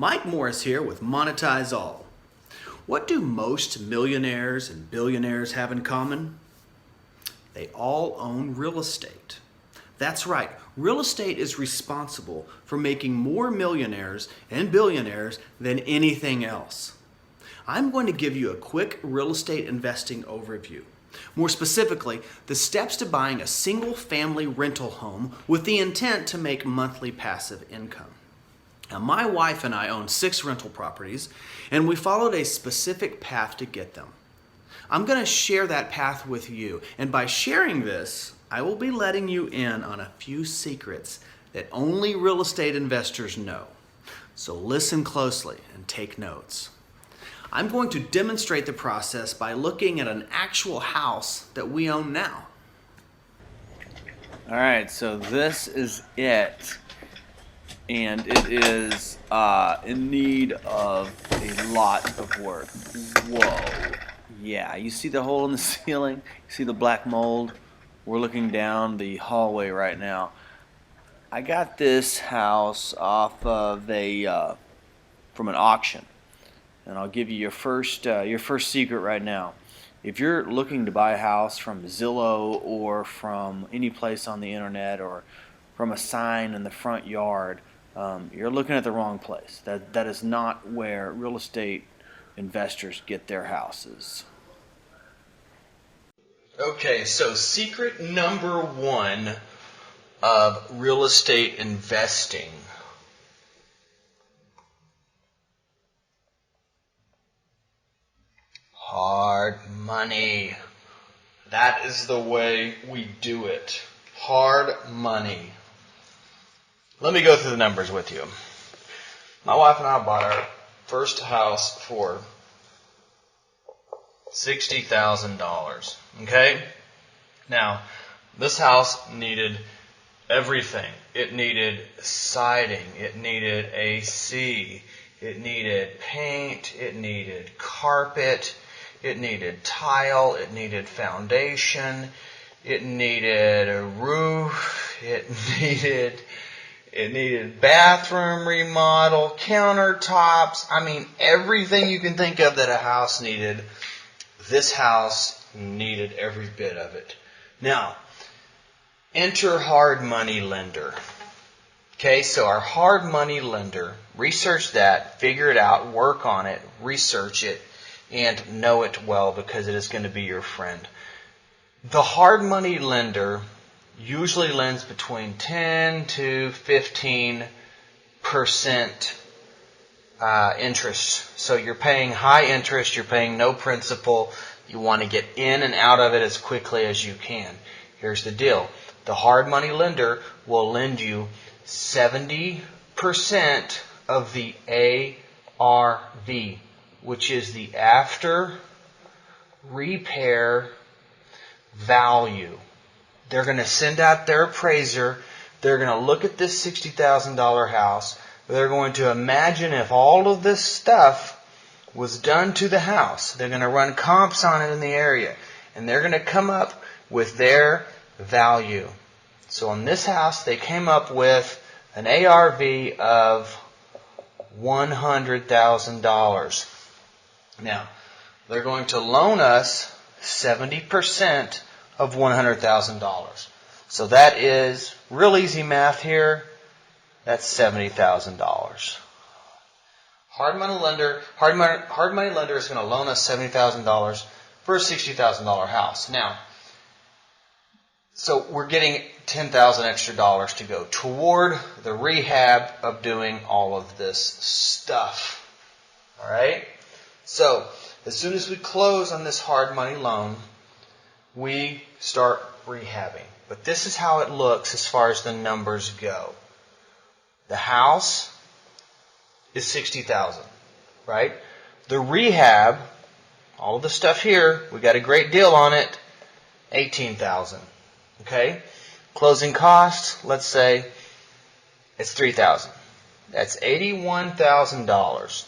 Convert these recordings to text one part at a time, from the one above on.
Mike Morris here with Monetize All. What do most millionaires and billionaires have in common? They all own real estate. That's right, real estate is responsible for making more millionaires and billionaires than anything else. I'm going to give you a quick real estate investing overview. More specifically, the steps to buying a single-family rental home with the intent to make monthly passive income. Now, my wife and I own 6 rental properties, and we followed a specific path to get them. I'm going to share that path with you, and by sharing this, I will be letting you in on a few secrets that only real estate investors know. So listen closely and take notes. I'm going to demonstrate the process by looking at an actual house that we own now. All right, so this is it. And it is in need of a lot of work. Whoa. Yeah, you see the hole in the ceiling? You see the black mold? We're looking down the hallway right now. I got this house off of from an auction. And I'll give you your first secret right now. If you're looking to buy a house from Zillow or from any place on the internet or from a sign in the front yard, you're looking at the wrong place. That is not where real estate investors get their houses. Okay, so secret number 1 of real estate investing. Hard money. That is the way we do it. Hard money. Let me go through the numbers with you. My wife and I bought our first house for $60,000. Okay? Now, this house needed everything. It needed siding. It needed AC. It needed paint. It needed carpet. It needed tile. It needed foundation. It needed a roof. It needed bathroom remodel, countertops. I mean, everything you can think of that a house needed, this house needed every bit of it. Now, enter hard money lender. Okay, so our hard money lender, research that, figure it out, work on it, research it, and know it well because it is going to be your friend. The hard money lender usually lends between 10 to 15% interest. So you're paying high interest, you're paying no principal. You want to get in and out of it as quickly as you can. Here's the deal. The hard money lender will lend you 70% of the ARV, which is the after repair value. They're going to send out their appraiser. They're going to look at this $60,000 house. They're going to imagine if all of this stuff was done to the house. They're going to run comps on it in the area. And they're going to come up with their value. So on this house, they came up with an ARV of $100,000. Now, they're going to loan us 70% of $100,000. So that is real easy math here. That's $70,000. Hard money lender is going to loan us $70,000 for a $60,000 house. Now, so we're getting $10,000 extra dollars to go toward the rehab of doing all of this stuff. All right? So, as soon as we close on this hard money loan, we start rehabbing. But this is how it looks as far as the numbers go. The house is $60,000, right? The rehab, all of the stuff here, we got a great deal on it, $18,000. Okay? Closing costs, let's say it's $3,000. That's $81,000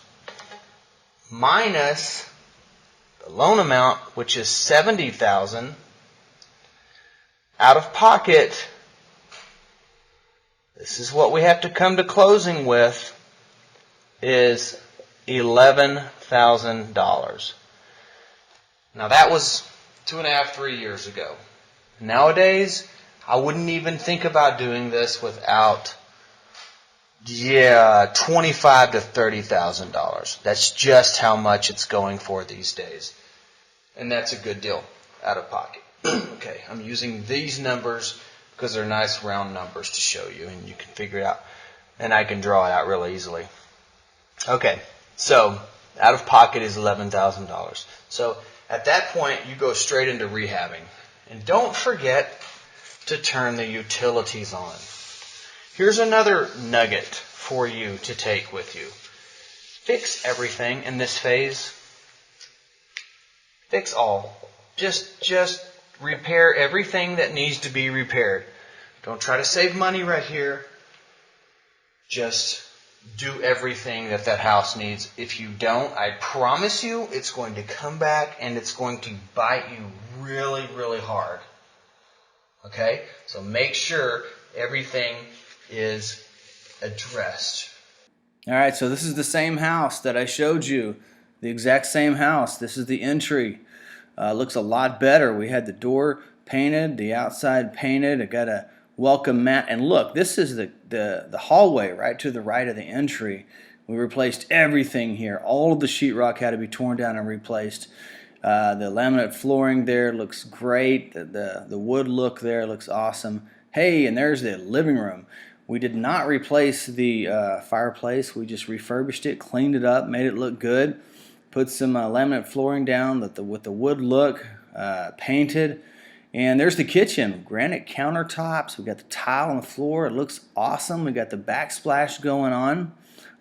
minus the loan amount, which is $70,000. Out of pocket, this is what we have to come to closing with, is $11,000. Now that was 2.5, 3 years ago. Nowadays, I wouldn't even think about doing this without, $25,000 to $30,000. That's just how much it's going for these days. And that's a good deal out of pocket. Okay, I'm using these numbers because they're nice round numbers to show you, and you can figure it out. And I can draw it out really easily. Okay, so out of pocket is $11,000. So at that point, you go straight into rehabbing. And don't forget to turn the utilities on. Here's another nugget for you to take with you. Fix everything in this phase. Fix all. Just repair everything that needs to be repaired. Don't try to save money right here. Just do everything that house needs. If you don't, I promise you it's going to come back and it's going to bite you really, really hard. Okay? So make sure everything is addressed. All right, so this is the same house that I showed you. The exact same house. This is the entry. Looks a lot better. We had the door painted, the outside painted. I got a welcome mat. And look, this is the hallway right to the right of the entry. We replaced everything here. All of the sheetrock had to be torn down and replaced. The laminate flooring there looks great. The wood look there looks awesome. Hey, and there's the living room. We did not replace the fireplace. We just refurbished it, cleaned it up, made it look good. Put some laminate flooring down with the wood look, painted. And there's the kitchen, granite countertops. We got the tile on the floor. It looks awesome. We got the backsplash going on.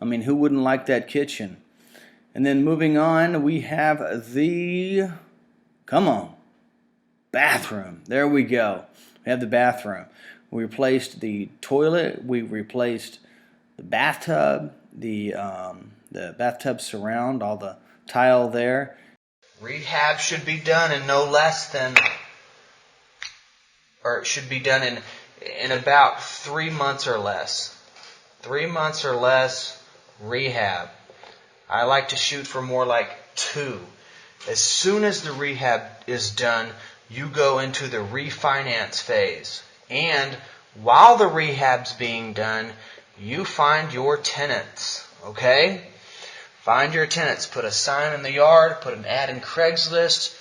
I mean, who wouldn't like that kitchen? And then moving on, we have the, bathroom. There we go. We have the bathroom. We replaced the toilet. We replaced the bathtub, the bathtub surround, all the tile there. Rehab should be done in no less than, or it should be done in about 3 months or less. 3 months or less rehab. I like to shoot for more like 2. As soon as the rehab is done, you go into the refinance phase. And while the rehab's being done, you find your tenants. Okay? Find your tenants. Put a sign in the yard. Put an ad in Craigslist.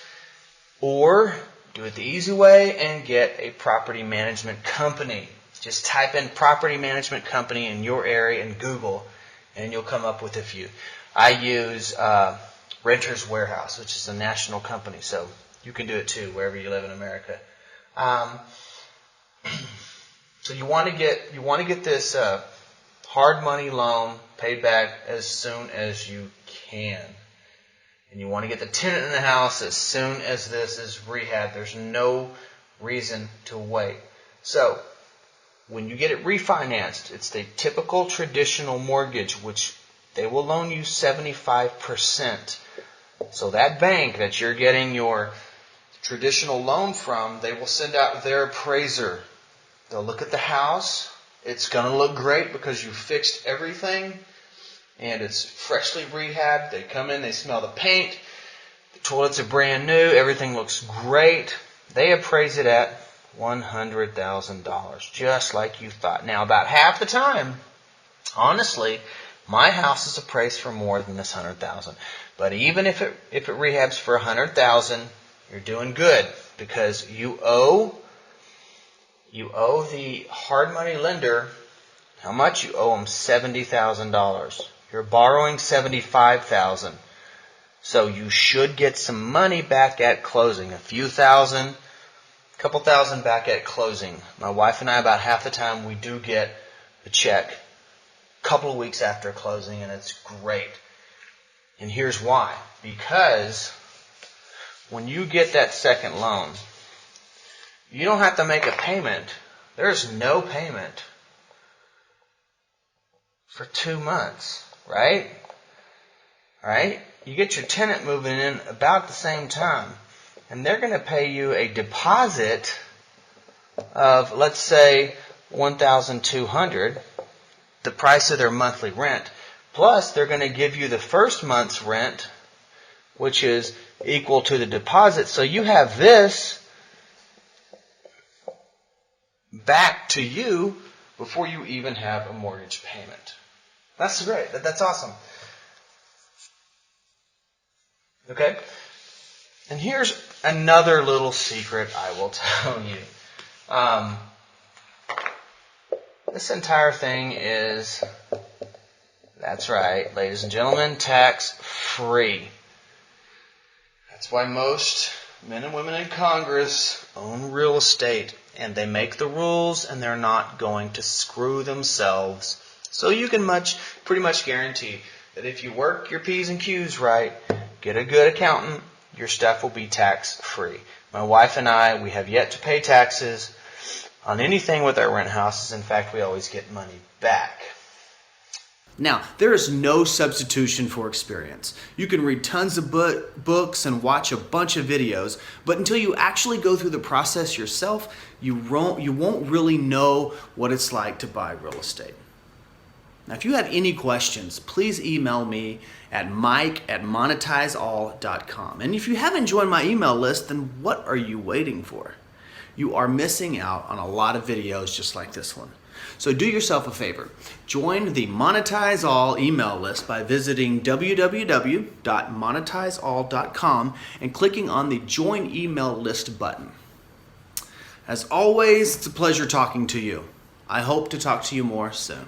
Or do it the easy way and get a property management company. Just type in property management company in your area in Google, and you'll come up with a few. I use Renters Warehouse, which is a national company, so you can do it too wherever you live in America. So you want to get this hard money loan paid back as soon as you can. And you want to get the tenant in the house as soon as this is rehab. There's no reason to wait. So, when you get it refinanced, it's the typical traditional mortgage, which they will loan you 75%. So that bank that you're getting your traditional loan from, they will send out their appraiser. They'll look at the house. It's going to look great because you fixed everything. And it's freshly rehabbed. They come in, they smell the paint. The toilets are brand new. Everything looks great. They appraise it at $100,000, just like you thought. Now, about half the time, honestly, my house is appraised for more than this $100,000. But even if it rehabs for $100,000, you're doing good because you owe the hard money lender. How much? You owe them $70,000. You're borrowing $75,000. So you should get some money back at closing. A few thousand, a couple thousand back at closing. My wife and I, about half the time, we do get a check a couple of weeks after closing, and it's great. And here's why. Because when you get that second loan, you don't have to make a payment. There's no payment for 2 months. Right? Right? You get your tenant moving in about the same time. And they're going to pay you a deposit of, let's say, $1,200, the price of their monthly rent, Plus, they're going to give you the first month's rent, which is equal to the deposit. So you have this back to you before you even have a mortgage payment. That's great. That's awesome. Okay? And here's another little secret I will tell you. This entire thing is, that's right, ladies and gentlemen, tax-free. That's why most men and women in Congress own real estate, and they make the rules, and they're not going to screw themselves. So you can pretty much guarantee that if you work your P's and Q's right, get a good accountant, your stuff will be tax-free. My wife and I, we have yet to pay taxes on anything with our rent houses. In fact, we always get money back. Now, there is no substitution for experience. You can read tons of books and watch a bunch of videos, but until you actually go through the process yourself, you won't really know what it's like to buy real estate. Now, if you have any questions, please email me at mike@monetizeall.com. And if you haven't joined my email list, then what are you waiting for? You are missing out on a lot of videos just like this one. So do yourself a favor. Join the Monetize All email list by visiting www.monetizeall.com and clicking on the Join Email List button. As always, it's a pleasure talking to you. I hope to talk to you more soon.